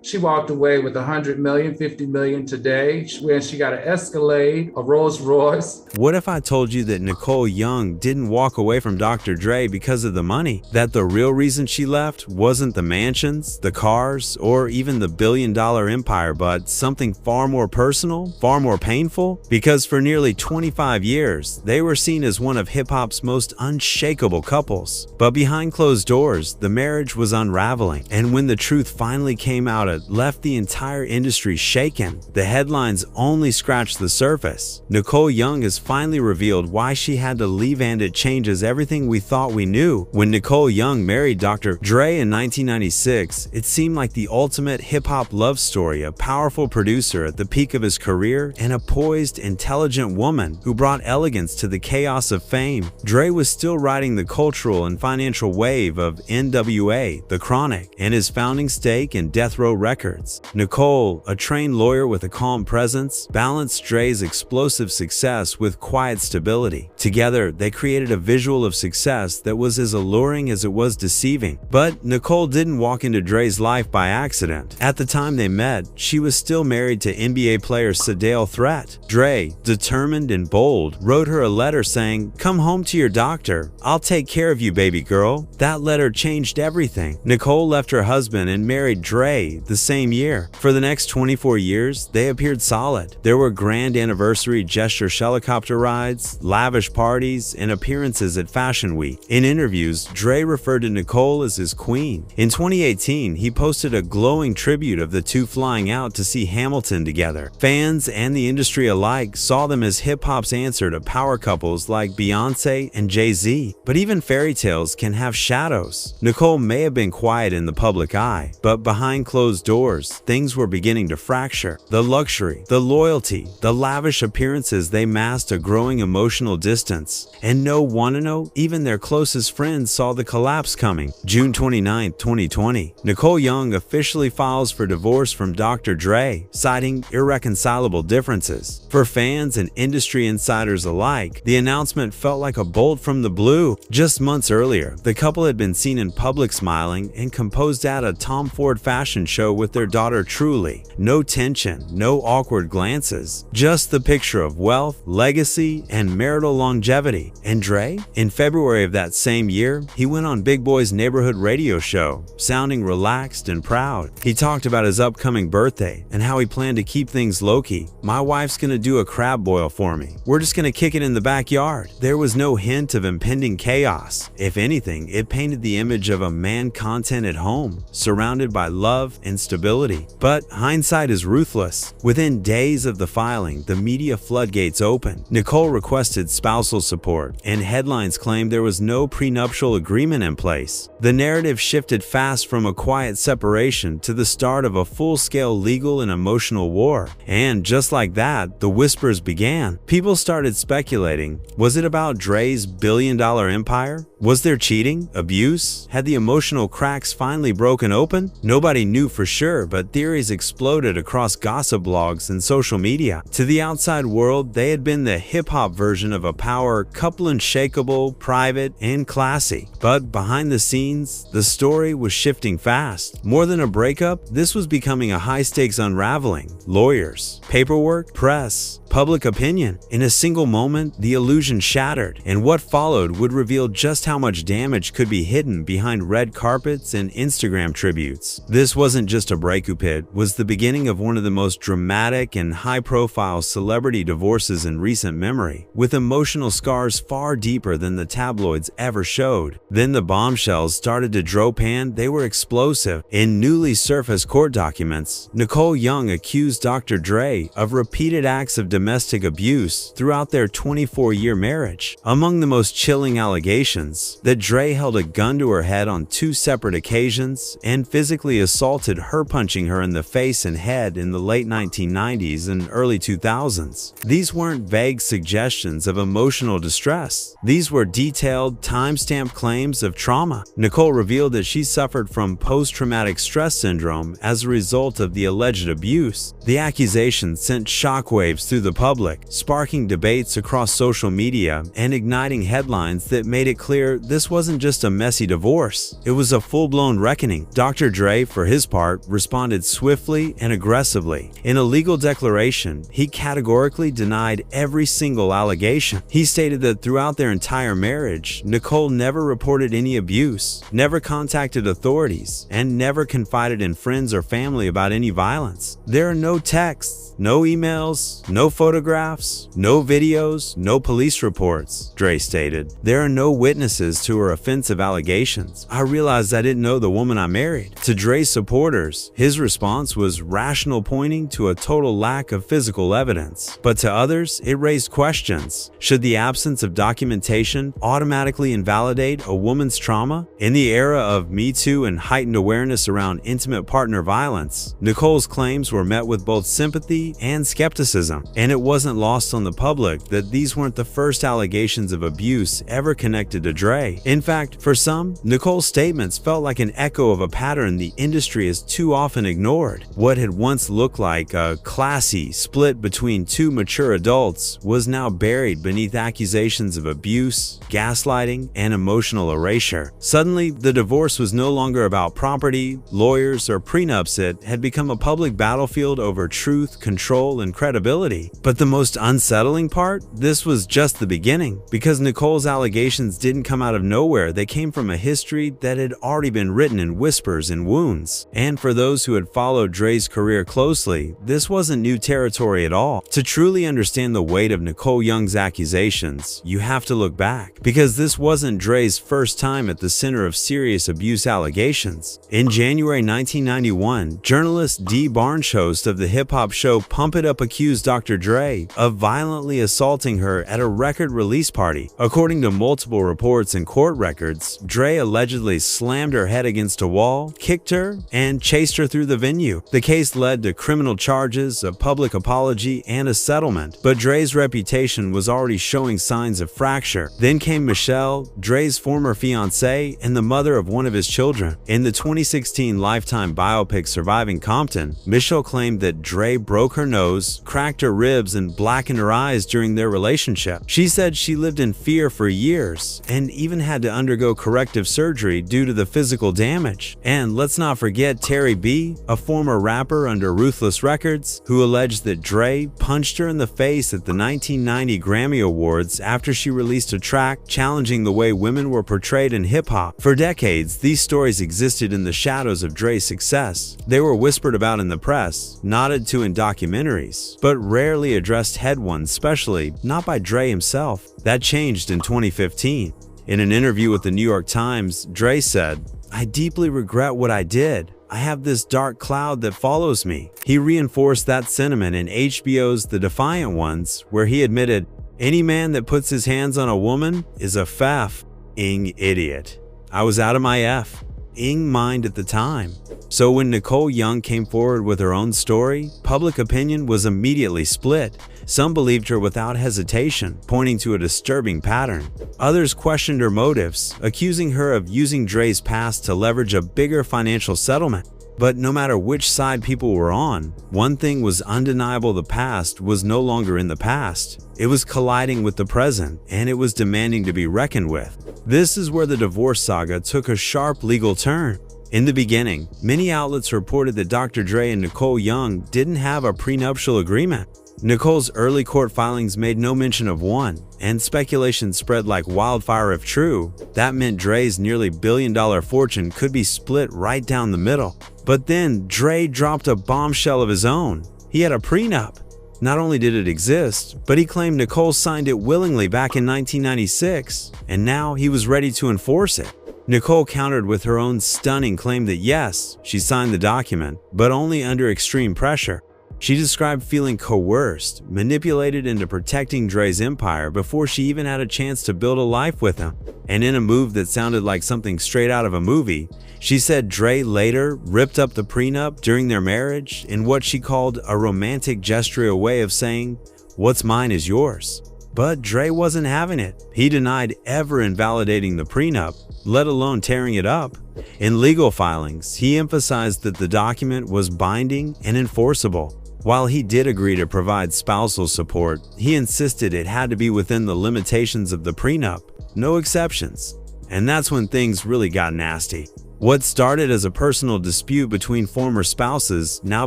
She walked away with 100 million, 50 million today, where she got an Escalade, a Rolls Royce. What if I told you that Nicole Young didn't walk away from Dr. Dre because of the money? That the real reason she left wasn't the mansions, the cars, or even the billion-dollar empire, but something far more personal, far more painful? Because for nearly 25 years, they were seen as one of hip-hop's most unshakable couples. But behind closed doors, the marriage was unraveling, and when the truth finally came out, it left the entire industry shaken. The headlines only scratched the surface. Nicole Young has finally revealed why she had to leave, and it changes everything we thought we knew. When Nicole Young married Dr. Dre in 1996, it seemed like the ultimate hip-hop love story, a powerful producer at the peak of his career and a poised, intelligent woman who brought elegance to the chaos of fame. Dre was still riding the cultural and financial wave of NWA, The Chronic, and his founding stake in Death Row Records. Nicole, a trained lawyer with a calm presence, balanced Dre's explosive success with quiet stability. Together, they created a visual of success that was as alluring as it was deceiving. But Nicole didn't walk into Dre's life by accident. At the time they met, she was still married to NBA player Sedale Threat. Dre, determined and bold, wrote her a letter saying, "Come home to your doctor. I'll take care of you, baby girl." That letter changed everything. Nicole left her husband and married Dre the same year. For the next 24 years, they appeared solid. There were grand anniversary gesture helicopter rides, lavish parties, and appearances at Fashion Week. In interviews, Dre referred to Nicole as his queen. In 2018, he posted a glowing tribute of the two flying out to see Hamilton together. Fans and the industry alike saw them as hip-hop's answer to power couples like Beyoncé and Jay-Z. But even fairy tales can have shadows. Nicole may have been quiet in the public eye, but behind closed doors, things were beginning to fracture. The luxury, the loyalty, the lavish appearances, they masked a growing emotional distance. And no one to know, even their closest friends saw the collapse coming. June 29, 2020, Nicole Young officially files for divorce from Dr. Dre, citing irreconcilable differences. For fans and industry insiders alike, the announcement felt like a bolt from the blue. Just months earlier, the couple had been seen in public smiling and composed at a Tom Ford fashion show with their daughter Truly. No tension, no awkward glances, just the picture of wealth, legacy, and marital longevity. And Dre? In February of that same year, he went on Big Boy's neighborhood radio show, sounding relaxed and proud. He talked about his upcoming birthday and how he planned to keep things low-key. "My wife's gonna do a crab boil for me. We're just gonna kick it in the backyard." There was no hint of impending chaos. If anything, it painted the image of a man content at home, surrounded by love and stability. But hindsight is ruthless. Within days of the filing, the media floodgates opened. Nicole requested spousal support, and headlines claimed there was no prenuptial agreement in place. The narrative shifted fast from a quiet separation to the start of a full-scale legal and emotional war. And just like that, the whispers began. People started speculating. Was it about Dre's billion-dollar empire? Was there cheating? Abuse? Had the emotional cracks finally broken open? Nobody knew for sure, but theories exploded across gossip blogs and social media. To the outside world, they had been the hip-hop version of a power couple, unshakable, private, and classy. But behind the scenes, the story was shifting fast. More than a breakup, this was becoming a high-stakes unraveling. Lawyers, paperwork, press, public opinion. In a single moment, the illusion shattered, and what followed would reveal just how much damage could be hidden behind red carpets and Instagram tributes. This wasn't just a breakup, it was the beginning of one of the most dramatic and high-profile celebrity divorces in recent memory, with emotional scars far deeper than the tabloids ever showed. Then the bombshells started to drop, and they were explosive. In newly surfaced court documents, Nicole Young accused Dr. Dre of repeated acts of domestic abuse throughout their 24-year marriage. Among the most chilling allegations, that Dre held a gun to her head on 2 separate occasions and physically assaulted her, punching her in the face and head in the late 1990s and early 2000s. These weren't vague suggestions of emotional distress. These were detailed, time-stamped claims of trauma. Nicole revealed that she suffered from post-traumatic stress syndrome as a result of the alleged abuse. The accusations sent shockwaves through the public, sparking debates across social media and igniting headlines that made it clear clear, this wasn't just a messy divorce. It was a full-blown reckoning. Dr. Dre, for his part, responded swiftly and aggressively. In a legal declaration, he categorically denied every single allegation. He stated that throughout their entire marriage, Nicole never reported any abuse, never contacted authorities, and never confided in friends or family about any violence. There are no texts, no emails, no photographs, no videos, no police reports, Dre stated. There are no witnesses to her offensive allegations. I realized I didn't know the woman I married. To Dre's supporters, his response was rational, pointing to a total lack of physical evidence. But to others, it raised questions. Should the absence of documentation automatically invalidate a woman's trauma? In the era of Me Too and heightened awareness around intimate partner violence, Nicole's claims were met with both sympathy and skepticism, and it wasn't lost on the public that these weren't the first allegations of abuse ever connected to Dre. In fact, for some, Nicole's statements felt like an echo of a pattern the industry has too often ignored. What had once looked like a classy split between two mature adults was now buried beneath accusations of abuse, gaslighting, and emotional erasure. Suddenly, the divorce was no longer about property, lawyers, or prenups. It had become a public battlefield over truth, control, and credibility. But the most unsettling part? This was just the beginning. Because Nicole's allegations didn't come out of nowhere, they came from a history that had already been written in whispers and wounds. And for those who had followed Dre's career closely, this wasn't new territory at all. To truly understand the weight of Nicole Young's accusations, you have to look back. Because this wasn't Dre's first time at the center of serious abuse allegations. In January 1991, journalist Dee Barnes, host of the hip-hop show Pump It Up, accused Dr. Dre of violently assaulting her at a record release party. According to multiple reports and court records, Dre allegedly slammed her head against a wall, kicked her, and chased her through the venue. The case led to criminal charges, a public apology, and a settlement. But Dre's reputation was already showing signs of fracture. Then came Michelle, Dre's former fiancée and the mother of one of his children. In the 2016 Lifetime biopic Surviving Compton, Michelle claimed that Dre broke her nose, cracked her ribs, and blackened her eyes during their relationship. She said she lived in fear for years and even had to undergo corrective surgery due to the physical damage. And let's not forget Terry B., a former rapper under Ruthless Records, who alleged that Dre punched her in the face at the 1990 Grammy Awards after she released a track challenging the way women were portrayed in hip-hop. For decades, these stories existed in the shadows of Dre's success. They were whispered about in the press, nodded to in documentaries, but rarely addressed head-on, especially not by Dre himself. That changed in 2015. In an interview with the New York Times, Dre said, "I deeply regret what I did. I have this dark cloud that follows me." He reinforced that sentiment in HBO's The Defiant Ones, where he admitted, "Any man that puts his hands on a woman is a f***ing idiot. I was out of my f***ing mind at the time." So when Nicole Young came forward with her own story, public opinion was immediately split. Some believed her without hesitation, pointing to a disturbing pattern. Others questioned her motives, accusing her of using Dre's past to leverage a bigger financial settlement. But no matter which side people were on, one thing was undeniable: the past was no longer in the past. It was colliding with the present, and it was demanding to be reckoned with. This is where the divorce saga took a sharp legal turn. In the beginning, many outlets reported that Dr. Dre and Nicole Young didn't have a prenuptial agreement. Nicole's early court filings made no mention of one, and speculation spread like wildfire. If true, that meant Dre's nearly billion-dollar fortune could be split right down the middle. But then Dre dropped a bombshell of his own. He had a prenup. Not only did it exist, but he claimed Nicole signed it willingly back in 1996, and now he was ready to enforce it. Nicole countered with her own stunning claim that yes, she signed the document, but only under extreme pressure. She described feeling coerced, manipulated into protecting Dre's empire before she even had a chance to build a life with him. And in a move that sounded like something straight out of a movie, she said Dre later ripped up the prenup during their marriage in what she called a romantic gestural way of saying, "What's mine is yours." But Dre wasn't having it. He denied ever invalidating the prenup, let alone tearing it up. In legal filings, he emphasized that the document was binding and enforceable. While he did agree to provide spousal support, he insisted it had to be within the limitations of the prenup, no exceptions. And that's when things really got nasty. What started as a personal dispute between former spouses now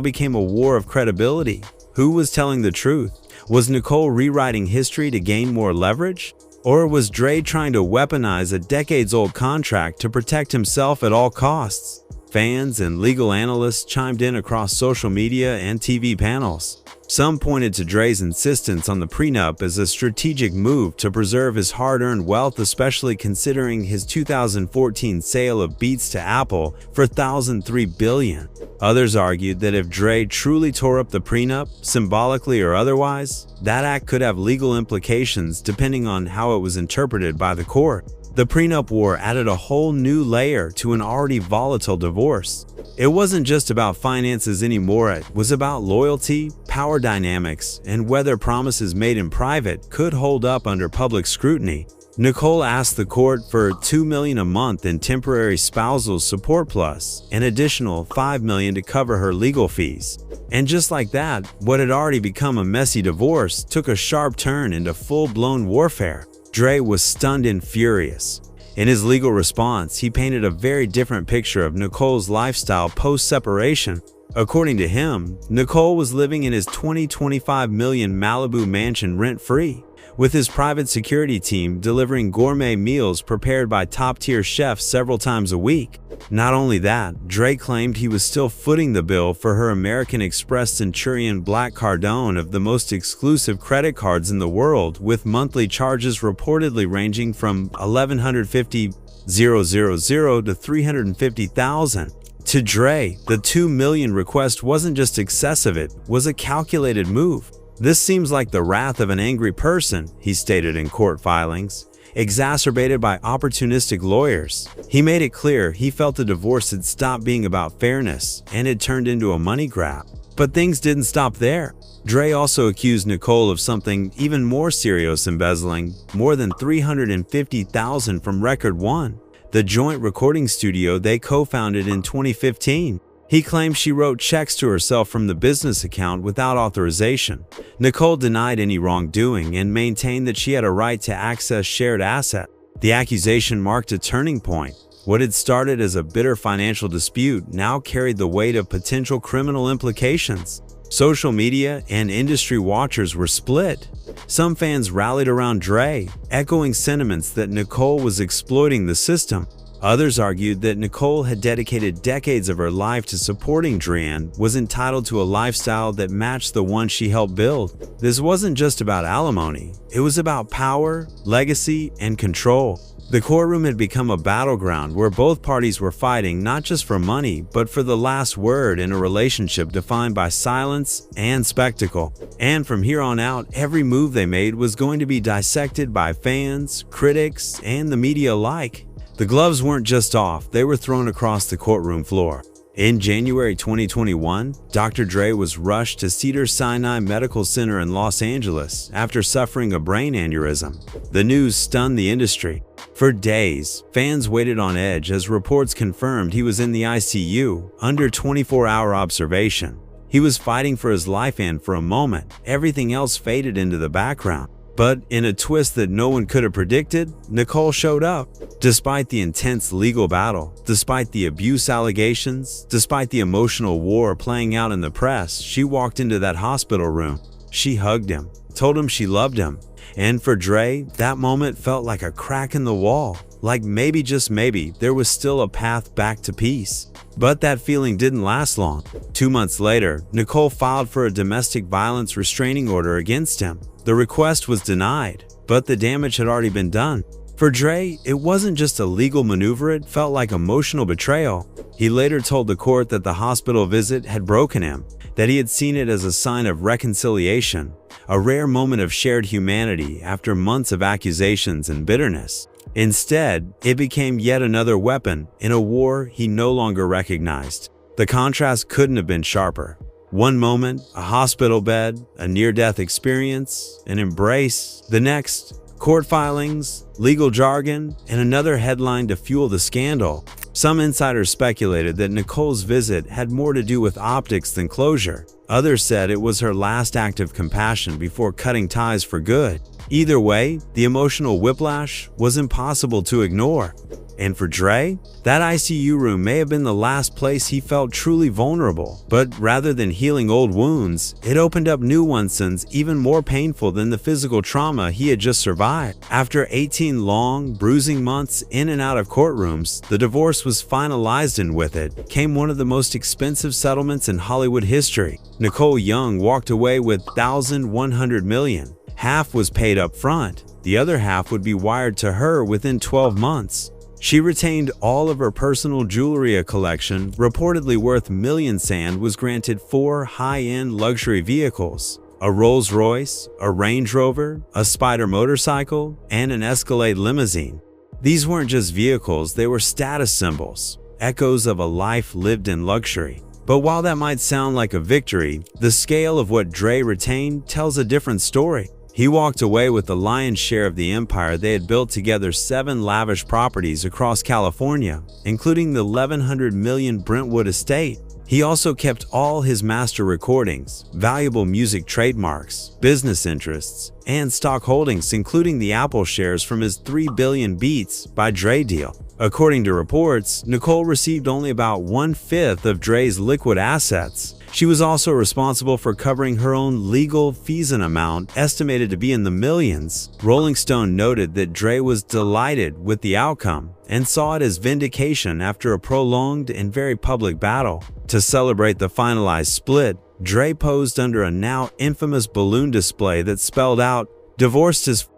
became a war of credibility. Who was telling the truth? Was Nicole rewriting history to gain more leverage? Or was Dre trying to weaponize a decades-old contract to protect himself at all costs? Fans and legal analysts chimed in across social media and TV panels. Some pointed to Dre's insistence on the prenup as a strategic move to preserve his hard-earned wealth, especially considering his 2014 sale of Beats to Apple for $1,003 billion. Others argued that if Dre truly tore up the prenup, symbolically or otherwise, that act could have legal implications depending on how it was interpreted by the court. The prenup war added a whole new layer to an already volatile divorce. It wasn't just about finances anymore, it was about loyalty, power dynamics, and whether promises made in private could hold up under public scrutiny. Nicole asked the court for $2 million a month in temporary spousal support plus an additional $5 million to cover her legal fees. And just like that, what had already become a messy divorce took a sharp turn into full-blown warfare. Dre was stunned and furious. In his legal response, he painted a very different picture of Nicole's lifestyle post-separation. According to him, Nicole was living in his 20-25 million Malibu mansion rent-free, with his private security team delivering gourmet meals prepared by top-tier chefs several times a week. Not only that, Dre claimed he was still footing the bill for her American Express Centurion Black Cardone of the most exclusive credit cards in the world, with monthly charges reportedly ranging from $1,150,000 to $350,000. To Dre, the $2 million request wasn't just excessive, it was a calculated move. "This seems like the wrath of an angry person," he stated in court filings, exacerbated by opportunistic lawyers. He made it clear he felt the divorce had stopped being about fairness and had turned into a money grab. But things didn't stop there. Dre also accused Nicole of something even more serious: embezzling more than $350,000 from Record One, the joint recording studio they co-founded in 2015. He claimed she wrote checks to herself from the business account without authorization. Nicole denied any wrongdoing and maintained that she had a right to access shared assets. The accusation marked a turning point. What had started as a bitter financial dispute now carried the weight of potential criminal implications. Social media and industry watchers were split. Some fans rallied around Dre, echoing sentiments that Nicole was exploiting the system. Others argued that Nicole had dedicated decades of her life to supporting Dre and was entitled to a lifestyle that matched the one she helped build. This wasn't just about alimony, it was about power, legacy, and control. The courtroom had become a battleground where both parties were fighting not just for money, but for the last word in a relationship defined by silence and spectacle. And from here on out, every move they made was going to be dissected by fans, critics, and the media alike. The gloves weren't just off, they were thrown across the courtroom floor. In January 2021, Dr. Dre was rushed to Cedars-Sinai Medical Center in Los Angeles after suffering a brain aneurysm. The news stunned the industry. For days, fans waited on edge as reports confirmed he was in the ICU, under 24-hour observation. He was fighting for his life, and for a moment, everything else faded into the background. But in a twist that no one could have predicted, Nicole showed up. Despite the intense legal battle, despite the abuse allegations, despite the emotional war playing out in the press, she walked into that hospital room. She hugged him, told him she loved him. And for Dre, that moment felt like a crack in the wall, like maybe, just maybe, there was still a path back to peace. But that feeling didn't last long. 2 months later, Nicole filed for a domestic violence restraining order against him. The request was denied, but the damage had already been done. For Dre, it wasn't just a legal maneuver, it felt like emotional betrayal. He later told the court that the hospital visit had broken him, that he had seen it as a sign of reconciliation, a rare moment of shared humanity after months of accusations and bitterness. Instead, it became yet another weapon in a war he no longer recognized. The contrast couldn't have been sharper. One moment, a hospital bed, a near-death experience, an embrace. The next, court filings, legal jargon, and another headline to fuel the scandal. Some insiders speculated that Nicole's visit had more to do with optics than closure. Others said it was her last act of compassion before cutting ties for good. Either way, the emotional whiplash was impossible to ignore. And for Dre, that ICU room may have been the last place he felt truly vulnerable. But rather than healing old wounds, it opened up new ones even more painful than the physical trauma he had just survived. After 18 long, bruising months in and out of courtrooms, the divorce was finalized, and with it came one of the most expensive settlements in Hollywood history. Nicole Young walked away with $1,100 million. Half was paid up front. The other half would be wired to her within 12 months. She retained all of her personal jewelry. A collection, reportedly worth millions, and was granted 4 high-end luxury vehicles: a Rolls-Royce, a Range Rover, a Spider motorcycle, and an Escalade limousine. These weren't just vehicles, they were status symbols, echoes of a life lived in luxury. But while that might sound like a victory, the scale of what Dre retained tells a different story. He walked away with the lion's share of the empire. They had built together 7 lavish properties across California, including the $1,100 million Brentwood estate. He also kept all his master recordings, valuable music trademarks, business interests, and stock holdings, including the Apple shares from his $3 billion Beats by Dre deal. According to reports, Nicole received only about 1/5 of Dre's liquid assets. She was also responsible for covering her own legal fees, an amount estimated to be in the millions. Rolling Stone noted that Dre was delighted with the outcome and saw it as vindication after a prolonged and very public battle. To celebrate the finalized split, Dre posed under a now infamous balloon display that spelled out, "Divorced as f***."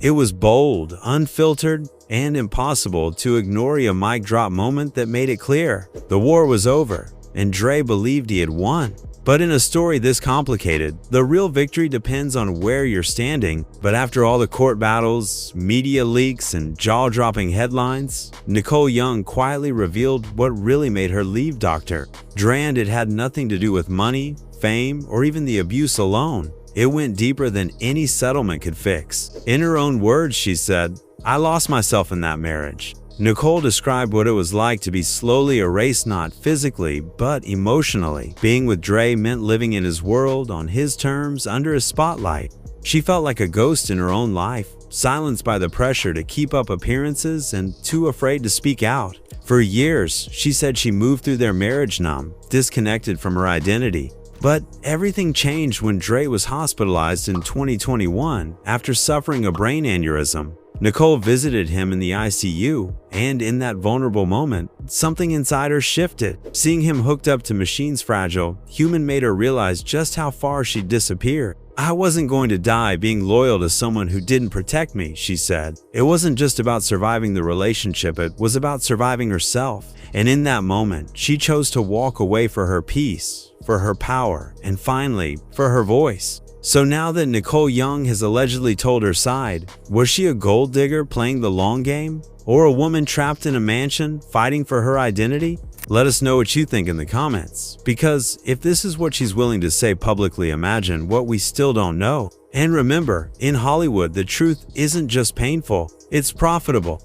It was bold, unfiltered, and impossible to ignore, a mic drop moment that made it clear the war was over, and Dre believed he had won. But in a story this complicated, the real victory depends on where you're standing. But after all the court battles, media leaks, and jaw-dropping headlines, Nicole Young quietly revealed what really made her leave Dr. Dre. And it had nothing to do with money, fame, or even the abuse alone. It went deeper than any settlement could fix. In her own words, she said, "I lost myself in that marriage." Nicole described what it was like to be slowly erased, not physically, but emotionally. Being with Dre meant living in his world, on his terms, under his spotlight. She felt like a ghost in her own life, silenced by the pressure to keep up appearances and too afraid to speak out. For years, she said she moved through their marriage numb, disconnected from her identity. But everything changed when Dre was hospitalized in 2021 after suffering a brain aneurysm. Nicole visited him in the ICU, and in that vulnerable moment, something inside her shifted. Seeing him hooked up to machines, fragile, human, made her realize just how far she'd disappeared. "I wasn't going to die being loyal to someone who didn't protect me," she said. It wasn't just about surviving the relationship, it was about surviving herself. And in that moment, she chose to walk away for her peace, for her power, and finally, for her voice. So now that Nicole Young has allegedly told her side, was she a gold digger playing the long game? Or a woman trapped in a mansion fighting for her identity? Let us know what you think in the comments, because if this is what she's willing to say publicly, imagine what we still don't know. And remember, in Hollywood, the truth isn't just painful, it's profitable.